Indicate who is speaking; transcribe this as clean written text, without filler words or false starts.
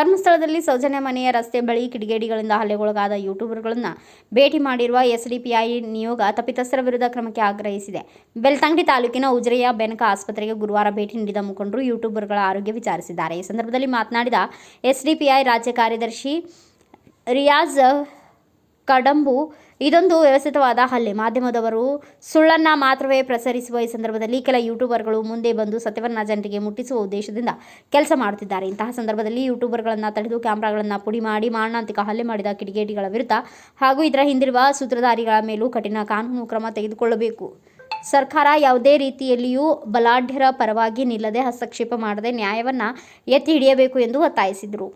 Speaker 1: ಧರ್ಮಸ್ಥಳದಲ್ಲಿ ಸೌಜನ್ಯ ಮನೆಯ ರಸ್ತೆ ಬಳಿ ಕಿಡಿಗೇಡಿಗಳಿಂದ ಹಲ್ಲೆಗೊಳಗಾದ ಯೂಟ್ಯೂಬರ್ಗಳನ್ನು ಭೇಟಿ ಮಾಡಿರುವ ಎಸ್ಡಿಪಿಐ ನಿಯೋಗ ತಪ್ಪಿತಸ್ಥರ ವಿರುದ್ಧ ಕ್ರಮಕ್ಕೆ ಆಗ್ರಹಿಸಿದೆ. ಬೆಳ್ತಂಗಡಿ ತಾಲೂಕಿನ ಉಜಿರೆಯ ಬೆನಕ ಆಸ್ಪತ್ರೆಗೆ ಗುರುವಾರ ಭೇಟಿ ನೀಡಿದ ಮುಖಂಡರು ಯೂಟ್ಯೂಬರ್ಗಳ ಆರೋಗ್ಯ ವಿಚಾರಿಸಿದ್ದಾರೆ. ಈ ಸಂದರ್ಭದಲ್ಲಿ ಮಾತನಾಡಿದ ಎಸ್ಡಿಪಿಐ ರಾಜ್ಯ ಕಾರ್ಯದರ್ಶಿ ರಿಯಾಜ್ ಕಡಂಬು, ಇದೊಂದು ವ್ಯವಸ್ಥಿತವಾದ ಹಲ್ಲೆ. ಮಾಧ್ಯಮದವರು ಸುಳ್ಳನ್ನ ಮಾತ್ರವೇ ಪ್ರಸರಿಸುವ ಈ ಸಂದರ್ಭದಲ್ಲಿ ಕೆಲ ಯೂಟ್ಯೂಬರ್ಗಳು ಮುಂದೆ ಬಂದು ಸತ್ಯವನ್ನ ಜನರಿಗೆ ಮುಟ್ಟಿಸುವ ಉದ್ದೇಶದಿಂದ ಕೆಲಸ ಮಾಡುತ್ತಿದ್ದಾರೆ. ಇಂತಹ ಸಂದರ್ಭದಲ್ಲಿ ಯೂಟ್ಯೂಬರ್ಗಳನ್ನು ತಡೆದು ಕ್ಯಾಮೆರಾಗಳನ್ನು ಪುಡಿ ಮಾಡಿ ಮಾರಣಾಂತಿಕ ಹಲ್ಲೆ ಮಾಡಿದ ಕಿಡಿಗೇಡಿಗಳ ವಿರುದ್ಧ ಹಾಗೂ ಇದರ ಹಿಂದಿರುವ ಸೂತ್ರಧಾರಿಗಳ ಮೇಲೂ ಕಠಿಣ ಕಾನೂನು ಕ್ರಮ ತೆಗೆದುಕೊಳ್ಳಬೇಕು. ಸರ್ಕಾರ ಯಾವುದೇ ರೀತಿಯಲ್ಲಿಯೂ ಬಲಾಢ್ಯರ ಪರವಾಗಿ ನಿಲ್ಲದೆ ಹಸ್ತಕ್ಷೇಪ ಮಾಡದೆ ನ್ಯಾಯವನ್ನ ಎತ್ತಿ ಹಿಡಿಯಬೇಕು ಎಂದು ಒತ್ತಾಯಿಸಿದರು.